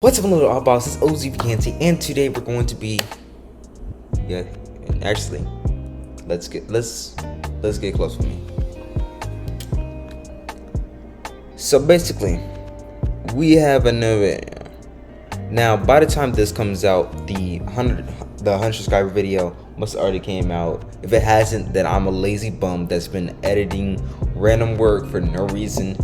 What's up, little odd boss? It's OZ Vacancy, and today we're going to be, actually, let's get close with me. So basically, we have another video. Now, by the time this comes out, the 100 subscriber video must have already came out. If it hasn't, then I'm a lazy bum that's been editing random work for no reason.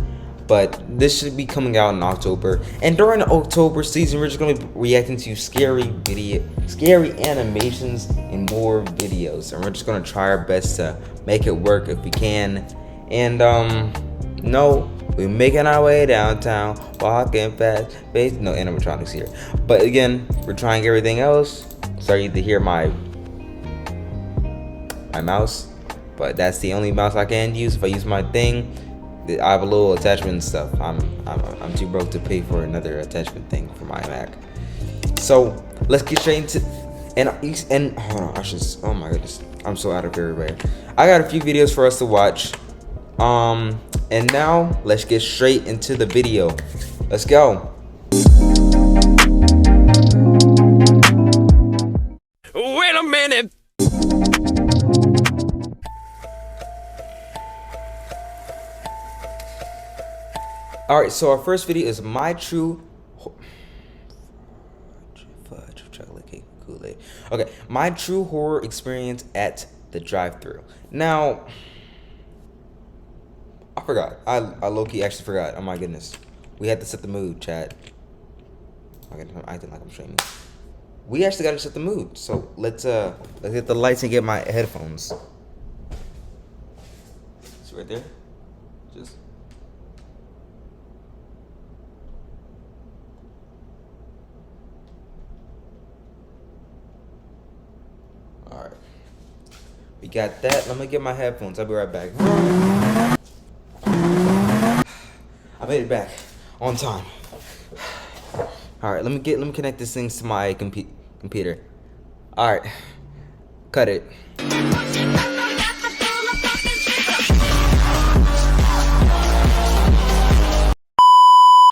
But this should be coming out in October, and during the October season, we're just gonna be reacting to scary animations and more videos, and we're just gonna try our best to make it work if we can. And no, we're making our way downtown, walking fast. No animatronics here, but again, we're trying everything else. Sorry to hear my mouse, but that's the only mouse I can use. If I use my thing, I have a little attachment and stuff. I'm too broke to pay for another attachment thing for my Mac. So let's get straight into and hold on, oh my goodness, I'm so out of everywhere. I got a few videos for us to watch. And now let's get straight into the video. Let's go. Wait a minute. Alright, so our first video is my true Okay, my true horror experience at the drive-thru. Now, I forgot. I low-key actually forgot. Oh my goodness. We had to set the mood, chat. I'm acting like I'm streaming. We actually gotta set the mood. So let's get the lights and get my headphones. It's right there. Just alright. We got that. Let me get my headphones. I'll be right back. I made it back on time. Alright, let me connect these things to my computer. Alright. Cut it.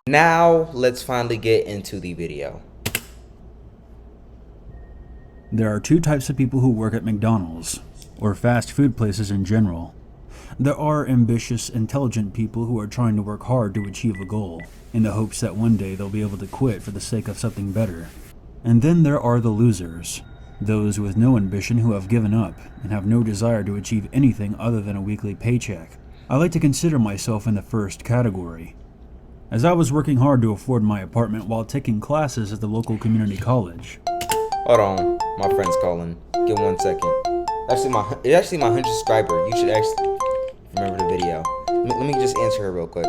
Now let's finally get into the video. There are two types of people who work at McDonald's, or fast food places in general. There are ambitious, intelligent people who are trying to work hard to achieve a goal, in the hopes that one day they'll be able to quit for the sake of something better. And then there are the losers, those with no ambition who have given up and have no desire to achieve anything other than a weekly paycheck. I like to consider myself in the first category. As I was working hard to afford my apartment while taking classes at the local community college. Hold on, my friend's calling. Give 1 second. It's actually my 100 subscriber. You should actually remember the video. Let me just answer her real quick.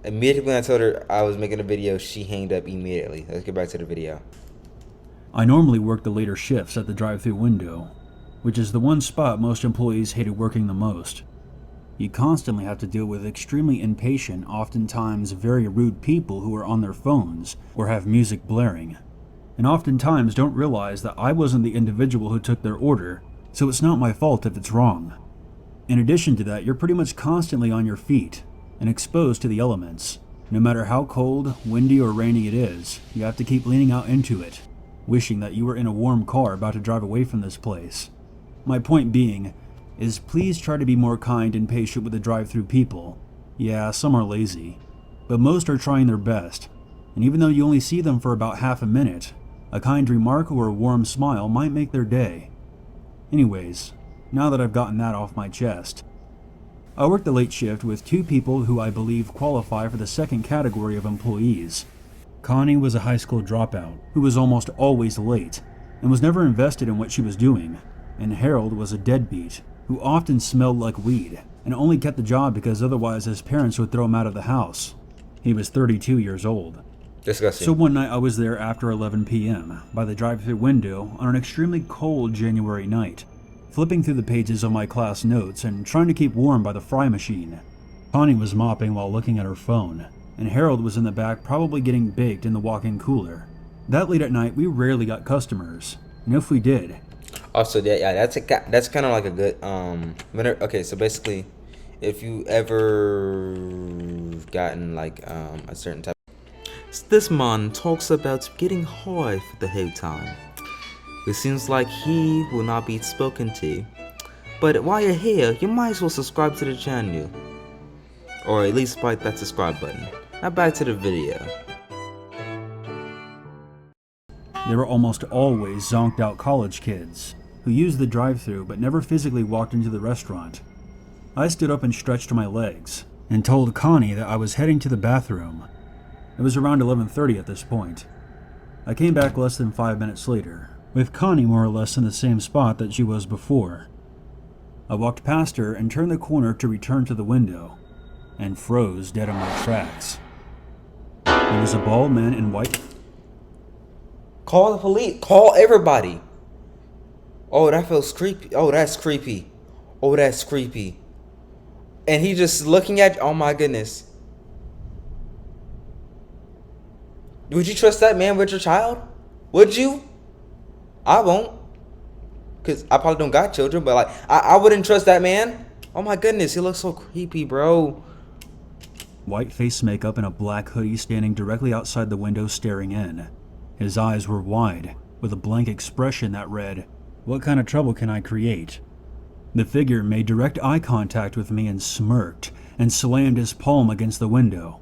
Immediately when I told her I was making a video, she hanged up immediately. Let's get back to the video. I normally work the later shifts at the drive-thru window, which is the one spot most employees hated working the most. You constantly have to deal with extremely impatient, oftentimes very rude people who are on their phones or have music blaring, and oftentimes don't realize that I wasn't the individual who took their order, so it's not my fault if it's wrong. In addition to that, you're pretty much constantly on your feet and exposed to the elements. No matter how cold, windy, or rainy it is, you have to keep leaning out into it, wishing that you were in a warm car about to drive away from this place. My point being is please try to be more kind and patient with the drive-thru people. Yeah, some are lazy, but most are trying their best, and even though you only see them for about half a minute, a kind remark or a warm smile might make their day. Anyways, now that I've gotten that off my chest, I work the late shift with two people who I believe qualify for the second category of employees. Connie was a high school dropout who was almost always late and was never invested in what she was doing, and Harold was a deadbeat who often smelled like weed and only kept the job because otherwise his parents would throw him out of the house. He was 32 years old. Disgusting. So one night I was there after 11 p.m. by the drive-thru window on an extremely cold January night, flipping through the pages of my class notes and trying to keep warm by the fry machine. Connie was mopping while looking at her phone, and Harold was in the back probably getting baked in the walk-in cooler. That late at night we rarely got customers, and if we did, Also, that's kind of like a good okay. So basically, if you ever gotten like a certain type. This man talks about getting high for the whole time. It seems like he will not be spoken to. But while you're here, you might as well subscribe to the channel. Or at least bite that subscribe button. Now back to the video. There were almost always zonked out college kids who used the drive-thru but never physically walked into the restaurant. I stood up and stretched my legs and told Connie that I was heading to the bathroom. It was around 11:30 at this point. I came back less than 5 minutes later, with Connie more or less in the same spot that she was before. I walked past her and turned the corner to return to the window, and froze dead in my tracks. There was a bald man in white. Call the police. Call everybody. Oh, that feels creepy. Oh, that's creepy. Oh, that's creepy. And he just looking at. Oh my goodness. Would you trust that man with your child? Would you? I won't. Because I probably don't got children, but like, I wouldn't trust that man. Oh my goodness, he looks so creepy, bro. White face makeup and a black hoodie standing directly outside the window staring in. His eyes were wide, with a blank expression that read, "What kind of trouble can I create?" The figure made direct eye contact with me and smirked, and slammed his palm against the window.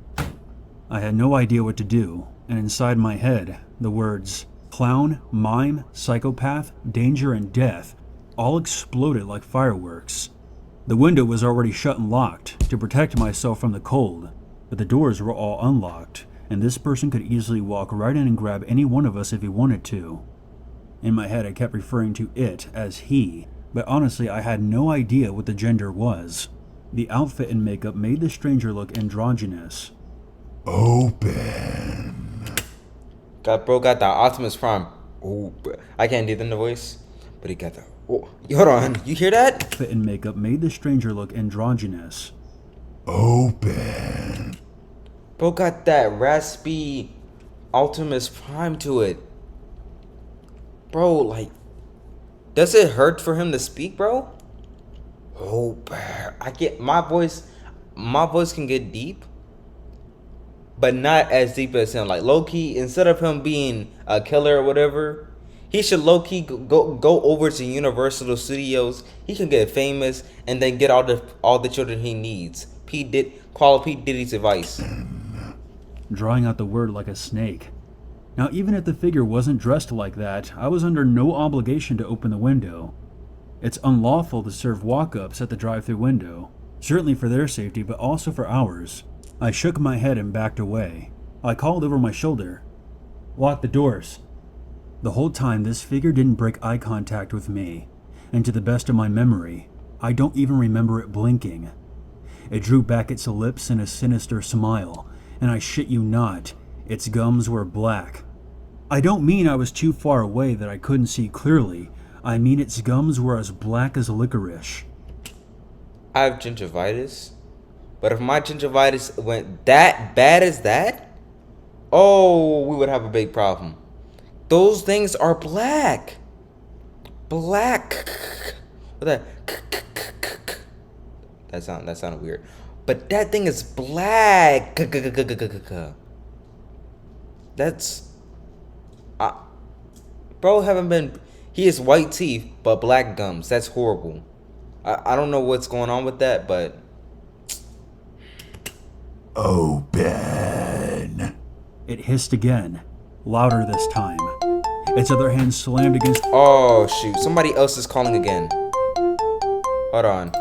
I had no idea what to do, and inside my head, the words, clown, mime, psychopath, danger, and death all exploded like fireworks. The window was already shut and locked to protect myself from the cold, but the doors were all unlocked, and this person could easily walk right in and grab any one of us if he wanted to. In my head, I kept referring to it as he, but honestly, I had no idea what the gender was. The outfit and makeup made the stranger look androgynous. Open. Bro got the Optimus Prime. Oh, I can't do the voice, but he got the. Oh, hold on, you hear that? Outfit and makeup made the stranger look androgynous. Open. Bro got that raspy Optimus Prime to it. Bro, like, does it hurt for him to speak, bro? Oh, I get my voice can get deep, but not as deep as him. Like low key, instead of him being a killer or whatever, he should low key go over to Universal Studios. He can get famous and then get all the children he needs. Follow P Diddy's advice. Drawing out the word like a snake. Now, even if the figure wasn't dressed like that, I was under no obligation to open the window. It's unlawful to serve walk-ups at the drive-thru window, certainly for their safety, but also for ours. I shook my head and backed away. I called over my shoulder, "Lock the doors." The whole time, this figure didn't break eye contact with me, and to the best of my memory, I don't even remember it blinking. It drew back its lips in a sinister smile, and I shit you not, its gums were black. I don't mean I was too far away that I couldn't see clearly. I mean its gums were as black as licorice. I have gingivitis, but if my gingivitis went that bad as that, oh, we would have a big problem. Those things are black. Black. What that sounded weird. But that thing is black. That's bro haven't been. He has white teeth but black gums. That's horrible. I don't know what's going on with that, but Open. It hissed again, louder this time. Its other hand slammed against. oh shoot, somebody else is calling again. Hold on,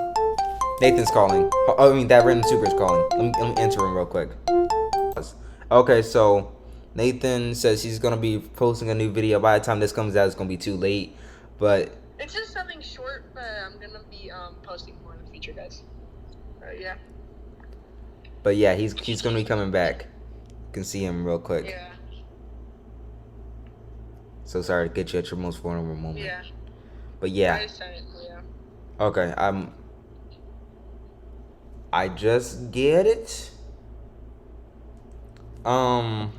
Nathan's calling. Oh, I mean that random super is calling. Let me answer him real quick. Okay, so Nathan says he's gonna be posting a new video. By the time this comes out, it's gonna be too late. But it's just something short, but I'm gonna be posting more in the future, guys. Yeah. But yeah, he's gonna be coming back. You can see him real quick. Yeah. So sorry to get you at your most vulnerable moment. Yeah. But yeah. I said it, yeah. Okay. I just get it. I'll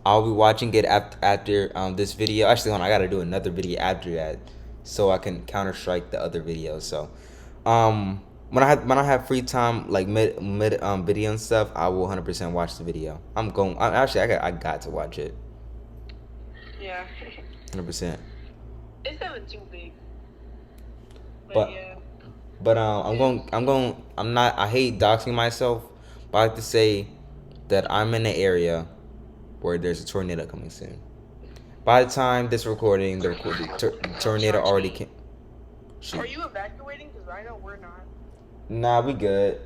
be watching it after this video. Actually, hold on, I gotta do another video after that, so I can counter strike the other videos. So, when I have free time, like mid video and stuff, I will 100% watch the video. I got to watch it. Yeah. 100%. It's not too big. But yeah. I hate doxing myself, but I like to say that I'm in an area where there's a tornado coming soon. By the time this recording, the tornado already came. Are you evacuating? Because I know we're not. Nah, we good.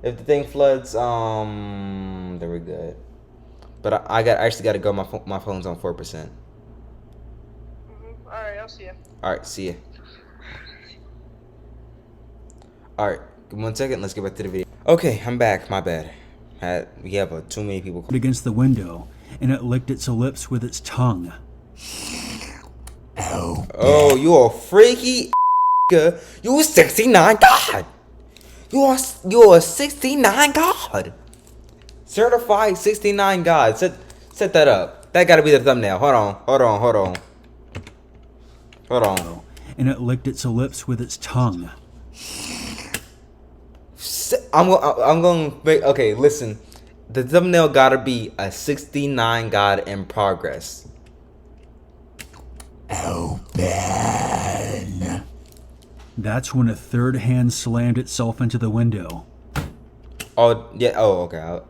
If the thing floods, then we're good. But I actually got to go. My phone's on 4%. All right, I'll see you. All right, see ya. All right, 1 second. Let's get back to the video. Okay, I'm back. My bad. We have too many people against the window, and it licked its lips with its tongue. Oh, you a freaky. You a 69 god. You a 69 god. Certified 69 god. Set that up. That gotta be the thumbnail. Hold on. And it licked its lips with its tongue. I'm going to make, okay, listen. The thumbnail gotta be a 69 god in progress. Open. That's when a third hand slammed itself into the window. Oh, yeah. Oh, okay.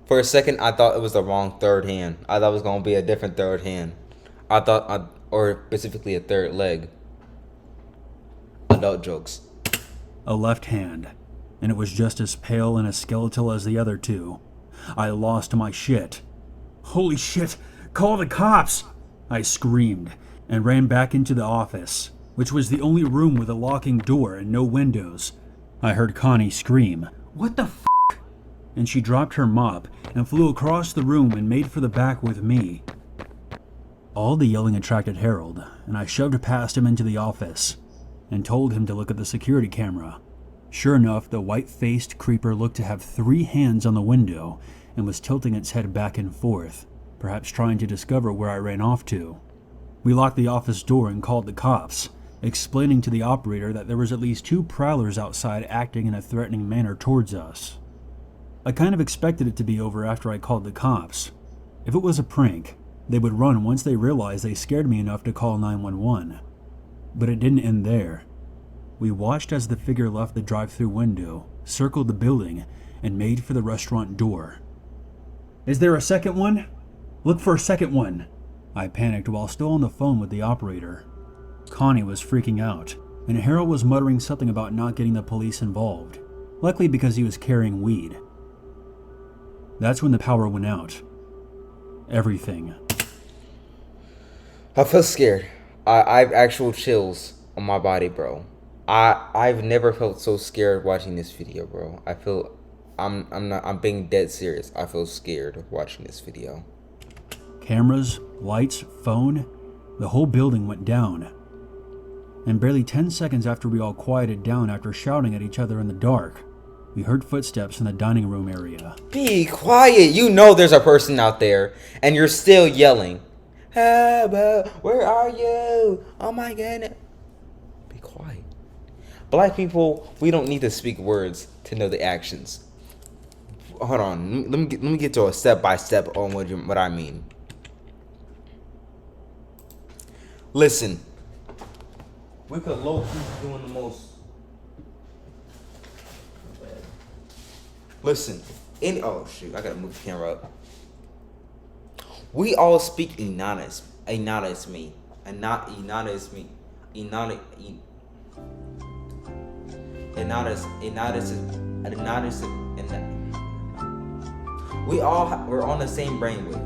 For a second, I thought it was the wrong third hand. I thought it was going to be a different third hand. Or specifically a third leg. Adult jokes. A left hand. And it was just as pale and as skeletal as the other two. I lost my shit. Holy shit! Call the cops! I screamed and ran back into the office, which was the only room with a locking door and no windows. I heard Connie scream, "What the f***?" And she dropped her mop and flew across the room and made for the back with me. All the yelling attracted Harold, and I shoved past him into the office and told him to look at the security camera. Sure enough, the white-faced creeper looked to have 3 hands on the window and was tilting its head back and forth, perhaps trying to discover where I ran off to. We locked the office door and called the cops, explaining to the operator that there was at least 2 prowlers outside acting in a threatening manner towards us. I kind of expected it to be over after I called the cops. If it was a prank, they would run once they realized they scared me enough to call 911. But it didn't end there. We watched as the figure left the drive-thru window, circled the building, and made for the restaurant door. "Is there a second one? Look for a second one," I panicked while still on the phone with the operator. Connie was freaking out, and Harold was muttering something about not getting the police involved, likely because he was carrying weed. That's when the power went out. Everything. I feel scared. I've actual chills on my body, bro. I've never felt so scared watching this video, bro. I'm being dead serious. I feel scared watching this video. Cameras, lights, phone, the whole building went down. And barely 10 seconds after we all quieted down after shouting at each other in the dark, we heard footsteps in the dining room area. Be quiet. You know there's a person out there, and you're still yelling. Bro, where are you? Oh my goodness. Be quiet. Black people, we don't need to speak words to know the actions. Hold on. Let me get to a step-by-step on what I mean. Listen. We could low-key doing the most. Listen. Oh, shoot. I gotta move the camera up. We all speak anonymous. We're on the same brainwave,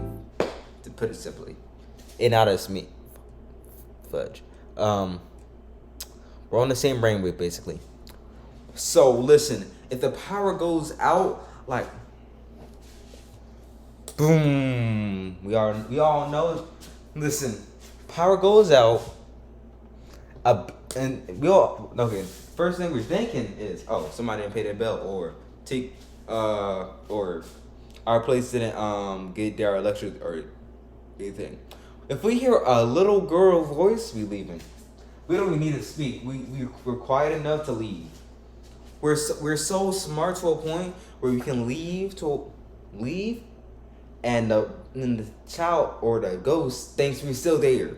to put it simply. Fudge. We're on the same brainwave, basically. So listen, if the power goes out, like, boom, we all know. Listen, power goes out, and we all okay. First thing we're thinking is, oh, somebody didn't pay their bill, or our place didn't get their electric or anything. If we hear a little girl voice, we leaving. We don't even need to speak. We're quiet enough to leave. we're so smart to a point where we can leave, and the child or the ghost thinks we're still there.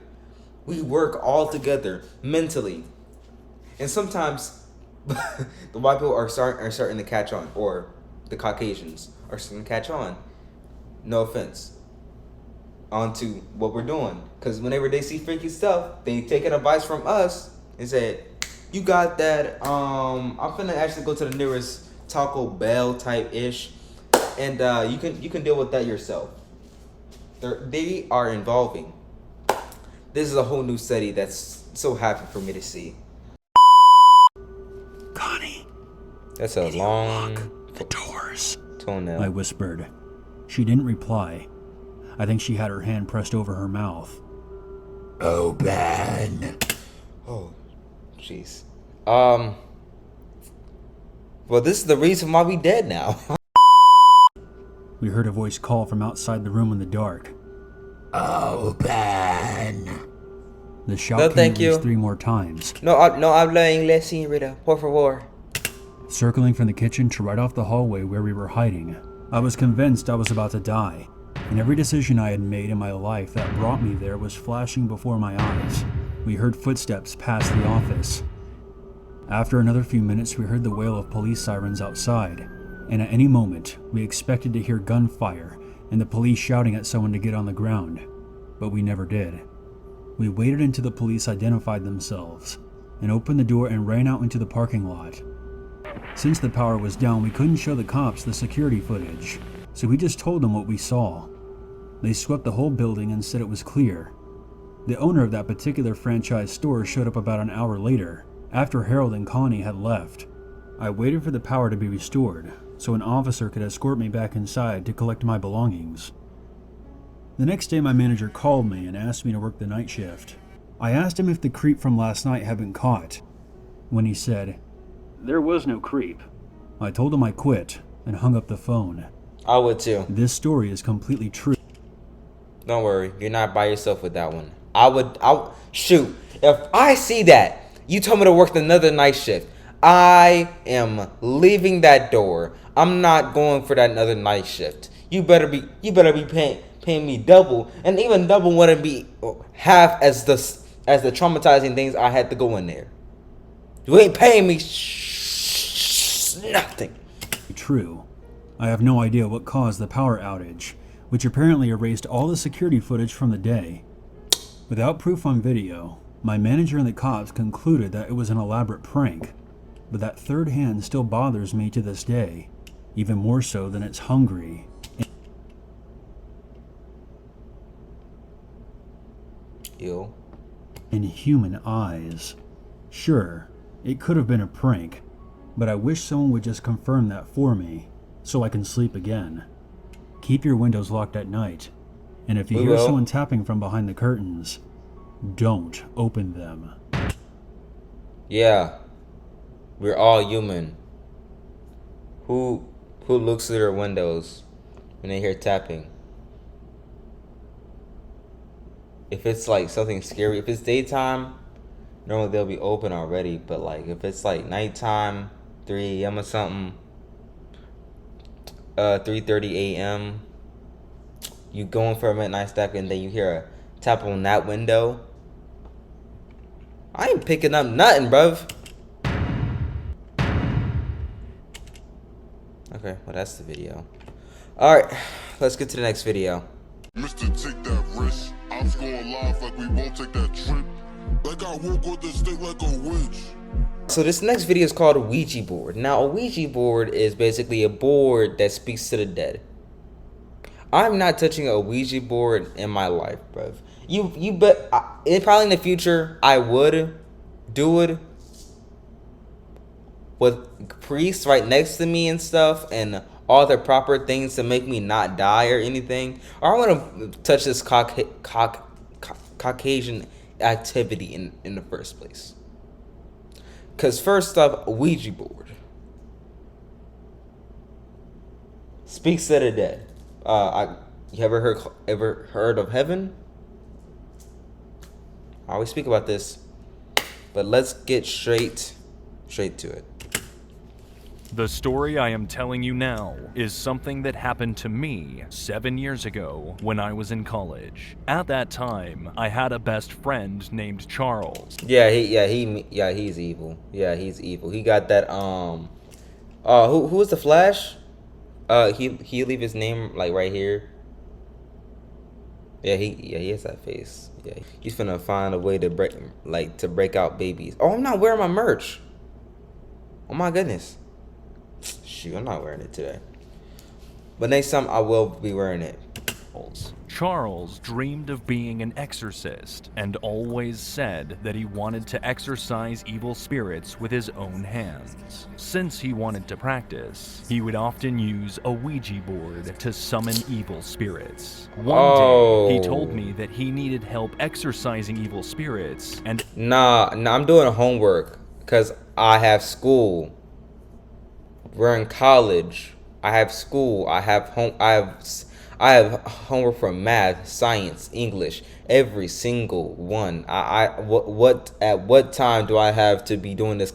We work all together mentally, and sometimes the white people are starting to catch on, or the Caucasians are starting to catch on. No offense, onto what we're doing, because whenever they see freaky stuff, they take advice from us and say, "You got that? I'm finna actually go to the nearest Taco Bell type ish, and you can deal with that yourself." They are involving. This is a whole new study that's so happy for me to see. Connie, That's a long the doors, toenail. I whispered. She didn't reply. I think she had her hand pressed over her mouth. Open. Oh, jeez. Well, this is the reason why we dead now. We heard a voice call from outside the room in the dark. Open. The shout No, came thank at least you. 3 more times. No hablo inglés, señorita. Por favor. Circling from the kitchen to right off the hallway where we were hiding, I was convinced I was about to die, and every decision I had made in my life that brought me there was flashing before my eyes. We heard footsteps pass the office. After another few minutes, we heard the wail of police sirens outside, and at any moment, we expected to hear gunfire and the police shouting at someone to get on the ground, but we never did. We waited until the police identified themselves, and opened the door and ran out into the parking lot. Since the power was down, we couldn't show the cops the security footage, so we just told them what we saw. They swept the whole building and said it was clear. The owner of that particular franchise store showed up about an hour later, after Harold and Connie had left. I waited for the power to be restored, so an officer could escort me back inside to collect my belongings. The next day my manager called me and asked me to work the night shift. I asked him if the creep from last night had been caught. When he said, "There was no creep," I told him I quit and hung up the phone. I would too. This story is completely true. Don't worry, you're not by yourself with that one. Shoot, if I see that, you told me to work another night shift, I am leaving that door. I'm not going for that another night shift. You better be paying me double, and even double wouldn't be half as the traumatizing things I had to go in there. You ain't paying me nothing. True. I have no idea what caused the power outage, which apparently erased all the security footage from the day. Without proof on video, my manager and the cops concluded that it was an elaborate prank, but that third hand still bothers me to this day, even more so than it's hungry. Ew. In human eyes. Sure, it could have been a prank, but I wish someone would just confirm that for me, so I can sleep again. Keep your windows locked at night, and if you We hear will. someone tapping from behind the curtains, don't open them. Yeah. We're all human. Who looks through their windows when they hear tapping? If it's like something scary, if it's daytime, normally they'll be open already. But like if it's like nighttime, 3 a.m. or something, 3:30 a.m., you going for a midnight snack and then you hear a tap on that window. I ain't picking up nothing, bruv. Okay, well that's the video. Alright, let's get to the next video. Mr. Take that risk. I'm going live like we won't take that trip. Like I woke with the stick like a witch. So this next video is called a Ouija board. Now a Ouija board is basically a board that speaks to the dead. I'm not touching a Ouija board in my life, bruv. You bet. Probably in the future I would do it with priests right next to me and stuff, and all the proper things to make me not die or anything. Or I want to touch this Caucasian activity in the first place. Because first up, a Ouija board speaks to the dead. You ever heard of heaven? I always speak about this, but let's get straight to it. The story I am telling you now is something that happened to me 7 years ago when I was in college. At that time, I had a best friend named Charles. He's evil. Yeah, he's evil. He got that who was the Flash? He leave his name like right here. He has that face. Yeah, he's finna find a way to break out babies. Oh, I'm not wearing my merch. Oh my goodness. Shoot, I'm not wearing it today. But next time I will be wearing it. Charles dreamed of being an exorcist and always said that he wanted to exorcise evil spirits with his own hands. Since he wanted to practice, he would often use a Ouija board to summon evil spirits. One day, he told me that he needed help exorcising evil spirits and Nah, I'm doing homework because I have school. We're in college. I have school. I have homework for math, science, English, every single one. At what time do I have to be doing this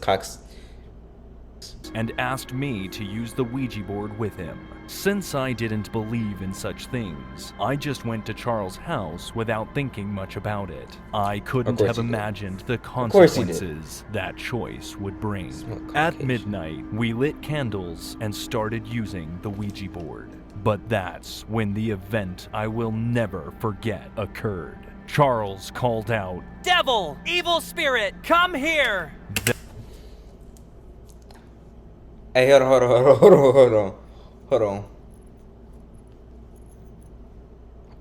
and asked me to use the Ouija board with him. Since I didn't believe in such things, I just went to Charles' house without thinking much about it. I couldn't have imagined the consequences that choice would bring. At midnight, we lit candles and started using the Ouija board. But that's when the event I will never forget occurred. Charles called out, "Devil! Evil spirit! Come here!" Hey, hold on.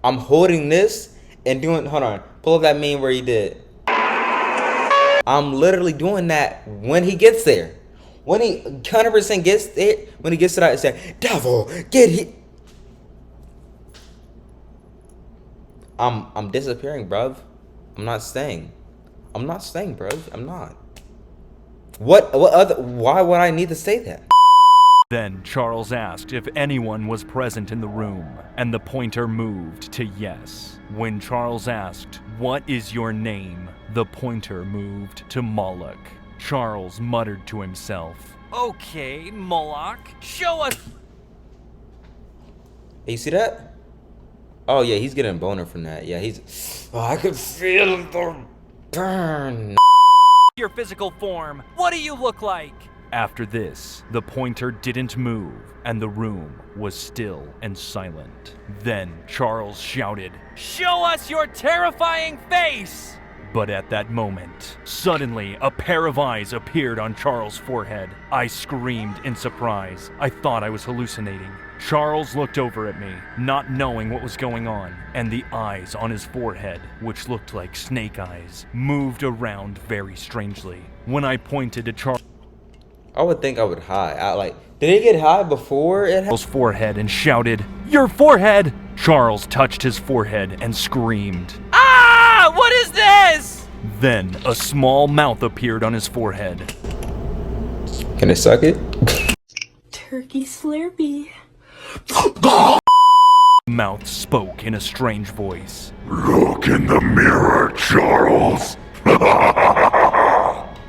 I'm holding this and doing, hold on. Pull up that meme where he did. I'm literally doing that when he gets there. When he 100% gets there, when he gets to that, it's like, devil, get here. I'm disappearing, bruv. I'm not staying, bruv. I'm not. Why would I need to say that? Then Charles asked if anyone was present in the room, and the pointer moved to yes. When Charles asked, "What is your name?" the pointer moved to Moloch. Charles muttered to himself, "Okay, Moloch, show us." Hey, you see that? Oh yeah, he's getting a boner from that. Yeah, I could feel the burn. Your physical form. What do you look like? After this, the pointer didn't move, and the room was still and silent. Then Charles shouted, "Show us your terrifying face!" But at that moment, suddenly a pair of eyes appeared on Charles' forehead. I screamed in surprise. I thought I was hallucinating. Charles looked over at me, not knowing what was going on, and the eyes on his forehead, which looked like snake eyes, moved around very strangely. When I pointed to Charles' I would think I would high. Did he get high before it happened? forehead and shouted, "Your forehead!" Charles touched his forehead and screamed. Ah! What is this? Then a small mouth appeared on his forehead. Can I suck it? Turkey Slurpee. Mouth spoke in a strange voice. Look in the mirror, Charles.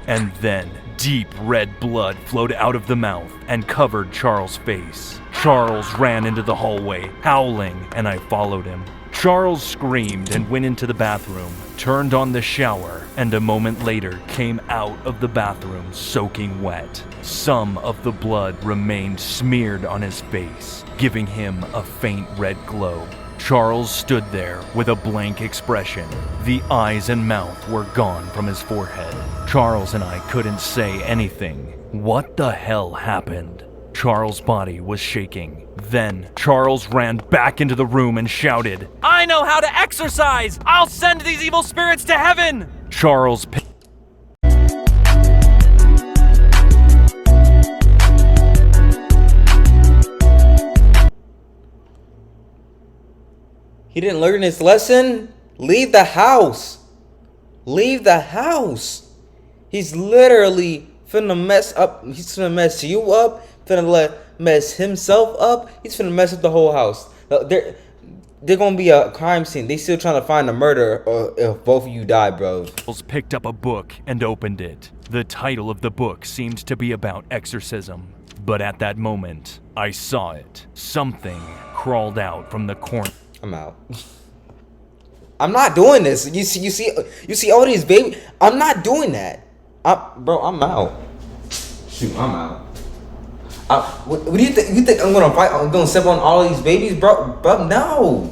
And then deep red blood flowed out of the mouth and covered Charles' face. Charles ran into the hallway, howling, and I followed him. Charles screamed and went into the bathroom, turned on the shower, and a moment later came out of the bathroom soaking wet. Some of the blood remained smeared on his face, giving him a faint red glow. Charles stood there with a blank expression. The eyes and mouth were gone from his forehead. Charles and I couldn't say anything. What the hell happened? Charles' body was shaking. Then Charles ran back into the room and shouted, "I know how to exorcise! I'll send these evil spirits to heaven!" Charles He didn't learn his lesson? Leave the house. Leave the house. He's literally finna mess up. He's finna mess you up. Finna mess himself up. He's finna mess up the whole house. They're gonna be a crime scene. They still trying to find a murderer if both of you die, bro. Charles picked up a book and opened it. The title of the book seemed to be about exorcism. But at that moment, I saw it. Something crawled out from the corner. I'm out. I'm not doing this. You see all these babies. I'm not doing that. Bro, I'm out. Shoot, I'm out. What do you think? You think I'm gonna fight? I'm gonna step on all of these babies, bro? Bro, no.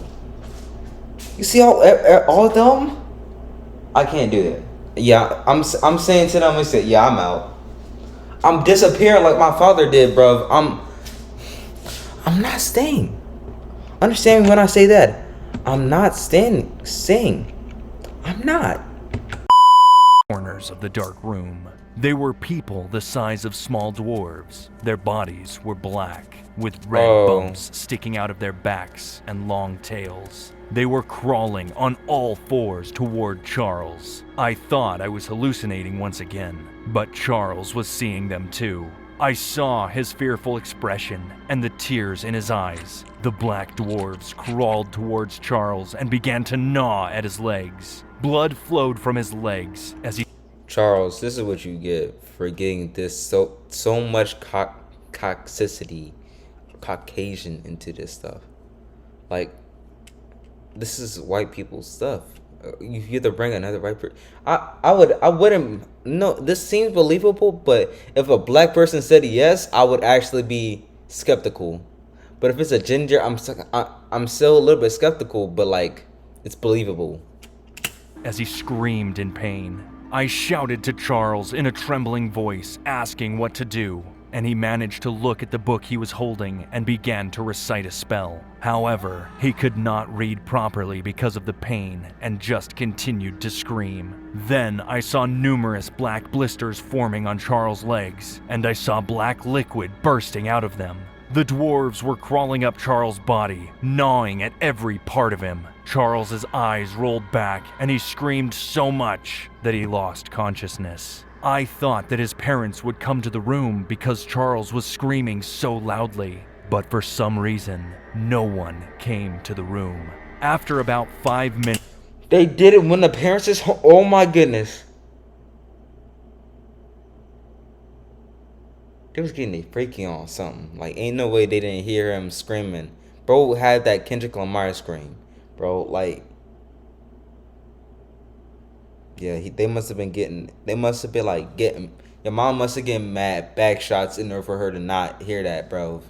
You see all of them? I can't do that. Yeah, I'm saying to them, I said, yeah, I'm out. I'm disappearing like my father did, bro. I'm not staying. Understand me when I say that. I'm not staying. I'm not. Corners of the dark room. They were people the size of small dwarves. Their bodies were black, with red bumps sticking out of their backs and long tails. They were crawling on all fours toward Charles. I thought I was hallucinating once again, but Charles was seeing them too. I saw his fearful expression and the tears in his eyes. The black dwarves crawled towards Charles and began to gnaw at his legs. Blood flowed from his legs as he... Charles, this is what you get for getting this so much toxicity, Caucasian into this stuff. Like, this is white people's stuff. You have to bring another white person. I wouldn't. No, this seems believable, but if a black person said yes, I would actually be skeptical. But if it's a ginger, I'm still a little bit skeptical. But like, it's believable. As he screamed in pain, I shouted to Charles in a trembling voice, asking what to do, and he managed to look at the book he was holding and began to recite a spell. However, he could not read properly because of the pain and just continued to scream. Then I saw numerous black blisters forming on Charles' legs, and I saw black liquid bursting out of them. The dwarves were crawling up Charles' body, gnawing at every part of him. Charles's eyes rolled back, and he screamed so much that he lost consciousness. I thought that his parents would come to the room because Charles was screaming so loudly, but for some reason, no one came to the room. After about 5 minutes... They did it when the parents is home. Oh my goodness. They was getting their freaking on something. Like, ain't no way they didn't hear him screaming. Bro had that Kendrick Lamar scream. Bro, like... Yeah, they must have been getting... They must have been, like, getting... Your mom must have getting mad back shots in order for her to not hear that, bro.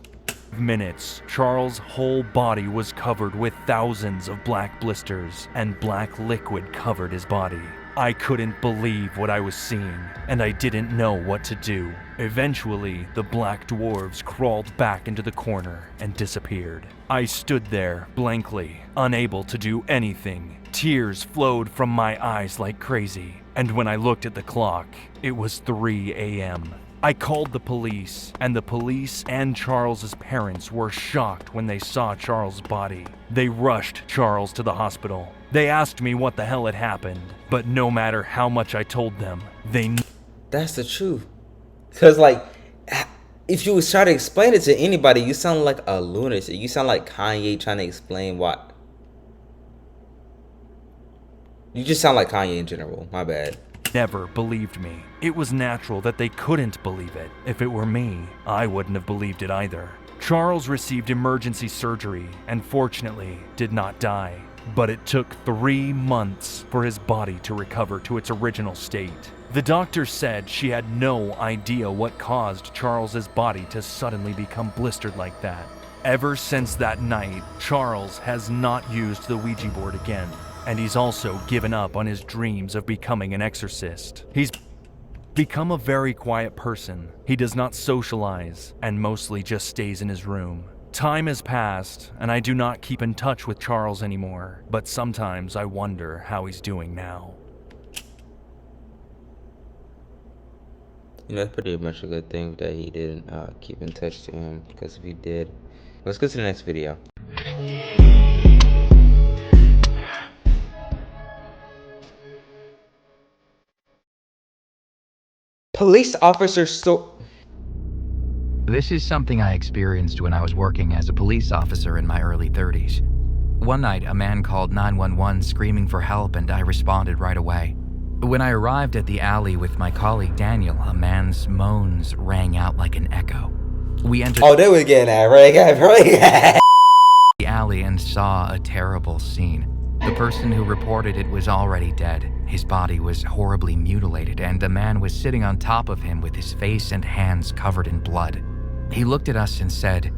Minutes, Charles' whole body was covered with thousands of black blisters, and black liquid covered his body. I couldn't believe what I was seeing, and I didn't know what to do. Eventually, the black dwarves crawled back into the corner and disappeared. I stood there blankly, unable to do anything. Tears flowed from my eyes like crazy, and when I looked at the clock, it was 3 a.m. I called the police, and the police and Charles's parents were shocked when they saw Charles' body. They rushed Charles to the hospital. They asked me what the hell had happened, but no matter how much I told them, they knew. That's the truth. Because, like, if you was trying to explain it to anybody, you sound like a lunatic. You sound like Kanye trying to explain what. You just sound like Kanye in general. My bad. Never believed me. It was natural that they couldn't believe it. If it were me, I wouldn't have believed it either. Charles received emergency surgery and fortunately did not die. But it took 3 months for his body to recover to its original state. The doctor said she had no idea what caused Charles's body to suddenly become blistered like that. Ever since that night, Charles has not used the Ouija board again, and he's also given up on his dreams of becoming an exorcist. He's become a very quiet person. He does not socialize and mostly just stays in his room. Time has passed, and I do not keep in touch with Charles anymore, but sometimes I wonder how he's doing now. You know, that's pretty much a good thing that he didn't keep in touch to him, because if he did... Let's go to the next video. Police officer This is something I experienced when I was working as a police officer in my early 30s. One night, a man called 911 screaming for help, and I responded right away. When I arrived at the alley with my colleague Daniel, a man's moans rang out like an echo. We entered Oh, they were getting that right. the alley and saw a terrible scene. The person who reported it was already dead. His body was horribly mutilated, and a man was sitting on top of him with his face and hands covered in blood. He looked at us and said,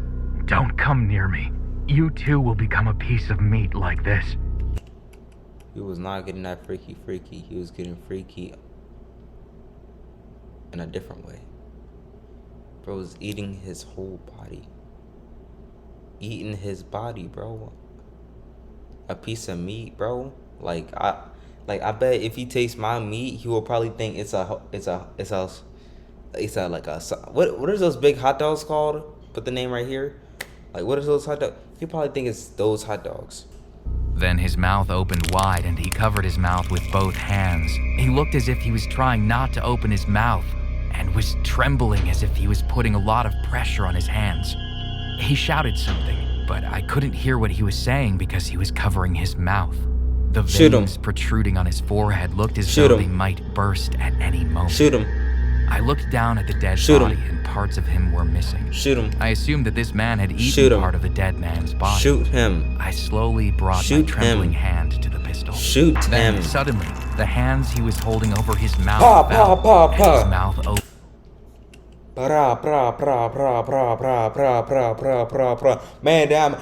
"Don't come near me. You too will become a piece of meat like this." He was not getting that freaky. He was getting freaky in a different way. Bro was eating his whole body. Eating his body, bro. A piece of meat, bro. Like I bet if he tastes my meat, he will probably think it's a what are those big hot dogs called? Put the name right here. Like, what are those hot dogs? He probably think it's those hot dogs. Then his mouth opened wide and he covered his mouth with both hands. He looked as if he was trying not to open his mouth and was trembling as if he was putting a lot of pressure on his hands. He shouted something, but I couldn't hear what he was saying because he was covering his mouth. The veins protruding on his forehead looked as though they might burst at any moment. Shoot him. I looked down at the dead body and parts of him were missing. Shoot him. I assumed that this man had eaten part of the dead man's body. Shoot him. I slowly brought my trembling hand to the pistol. Shoot then, him. Suddenly, the hands he was holding over his mouth Pa, fell, and his mouth opened. Man down.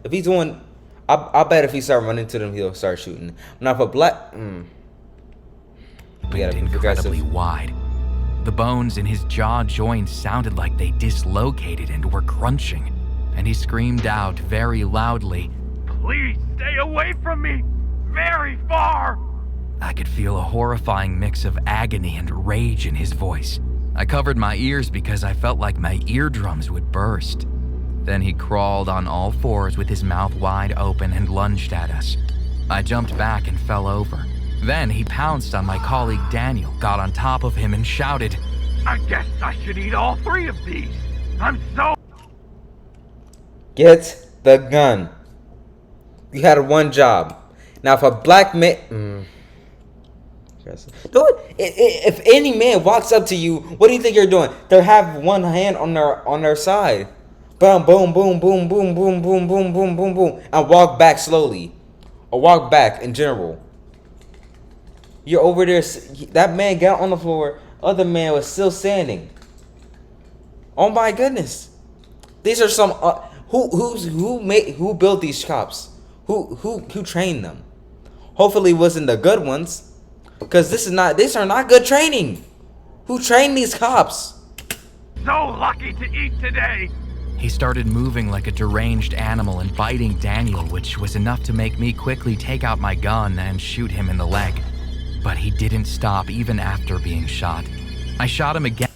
If he's doing, I bet if he start running to them, he'll start shooting. Now for black, incredibly wide. The bones in his jaw joints sounded like they dislocated and were crunching, and he screamed out very loudly, Please stay away from me! Very far! I could feel a horrifying mix of agony and rage in his voice. I covered my ears because I felt like my eardrums would burst. Then he crawled on all fours with his mouth wide open and lunged at us. I jumped back and fell over. Then he pounced on my colleague Daniel, got on top of him and shouted, I guess I should eat all 3 of these. I'm so... Get the gun. You had one job. Now if a black man... Dude, if any man walks up to you, what do you think you're doing? They have one hand on their side. Boom, boom, boom, boom, boom, boom, boom, boom, boom, boom, boom. And walk back slowly. Or walk back in general. You're over there. That man got on the floor. Other man was still standing. Oh my goodness. These are some who built these cops? Who trained them? Hopefully it wasn't the good ones. Because these are not good training. Who trained these cops? So lucky to eat today. He started moving like a deranged animal and biting Daniel, which was enough to make me quickly take out my gun and shoot him in the leg. But he didn't stop even after being shot. I shot him again.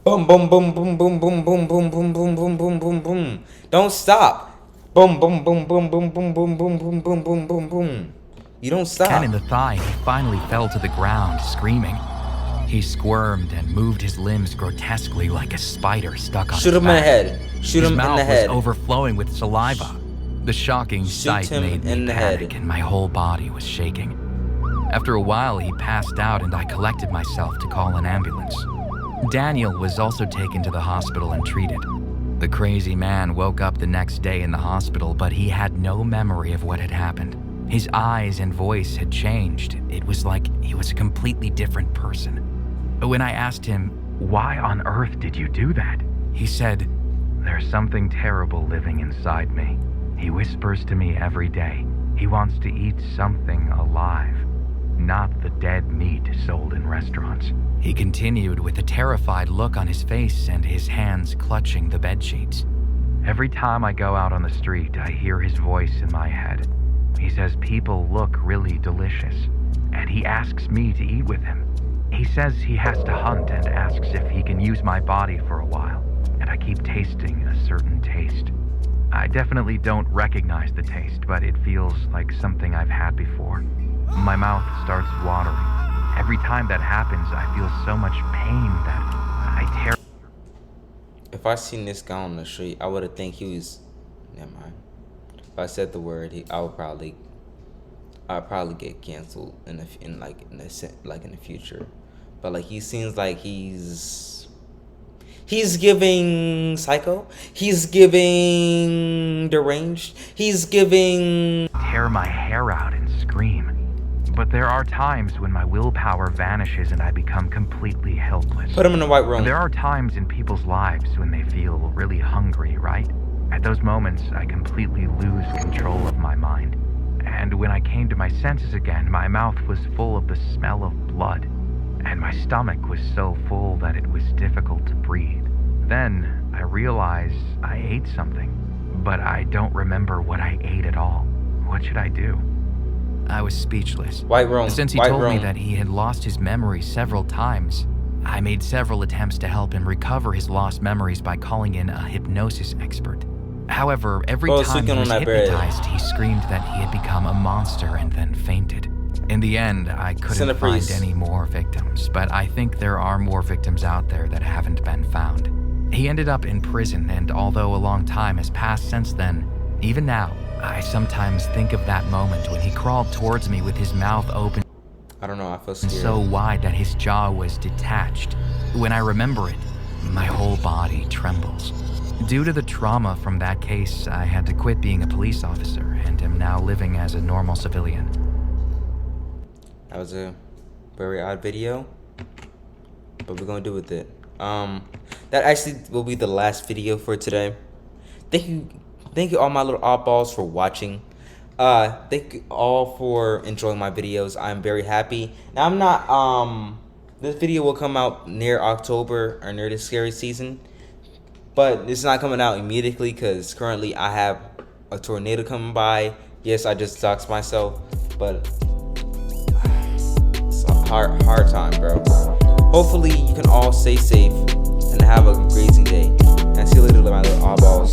Boom, boom, boom, boom, boom, boom, boom, boom, boom, boom, boom, boom, boom, boom. Don't stop. Boom, boom, boom, boom, boom, boom, boom, boom, boom, boom, boom, boom, boom. You don't stop. And in the thigh, he finally fell to the ground, screaming. He squirmed and moved his limbs grotesquely like a spider stuck on Shoot him in the head. Shoot him in the head. His mouth was overflowing with saliva. The shocking sight made me panic, and my whole body was shaking. After a while, he passed out, and I collected myself to call an ambulance. Daniel was also taken to the hospital and treated. The crazy man woke up the next day in the hospital, but he had no memory of what had happened. His eyes and voice had changed. It was like he was a completely different person. When I asked him, "Why on earth did you do that?" he said, "There's something terrible living inside me. He whispers to me every day. He wants to eat something alive, not the dead meat sold in restaurants." He continued with a terrified look on his face and his hands clutching the bedsheets. "Every time I go out on the street, I hear his voice in my head. He says people look really delicious, and he asks me to eat with him. He says he has to hunt and asks if he can use my body for a while, and I keep tasting a certain taste. I definitely don't recognize the taste, but it feels like something I've had before. My mouth starts watering. Every time that happens, I feel so much pain that I tear." If I seen this guy on the street, I would have think he was. Never mind. If I said the word, I'd probably get canceled in the future. But like he seems like he's He's giving psycho. He's giving deranged. He's giving... Tear my hair out and scream. But there are times when my willpower vanishes and I become completely helpless. Put him in the white room. There are times in people's lives when they feel really hungry, right? At those moments, I completely lose control of my mind. And when I came to my senses again, my mouth was full of the smell of blood, and my stomach was so full that it was difficult to breathe. Then I realized I ate something, but I don't remember what I ate at all. What should I do? I was speechless. White room. Since he told me that he had lost his memory several times, I made several attempts to help him recover his lost memories by calling in a hypnosis expert. However, every time he was hypnotized, he screamed that he had become a monster and then fainted. In the end, I couldn't find any more victims, but I think there are more victims out there that haven't been found. He ended up in prison, and although a long time has passed since then, even now, I sometimes think of that moment when he crawled towards me with his mouth open. I don't know, I feel scared. So wide that his jaw was detached. When I remember it, my whole body trembles. Due to the trauma from that case, I had to quit being a police officer and am now living as a normal civilian. That was a very odd video, but we're gonna do with it. That actually will be the last video for today. Thank you all my little oddballs for watching. Thank you all for enjoying my videos. I'm very happy. Now I'm not this video will come out near October or near the scary season, but it's not coming out immediately because currently I have a tornado coming by. Yes, I just doxed myself, but it's a hard time, bro. Hopefully you can all stay safe and have a amazing day. And see you later, my little oddballs.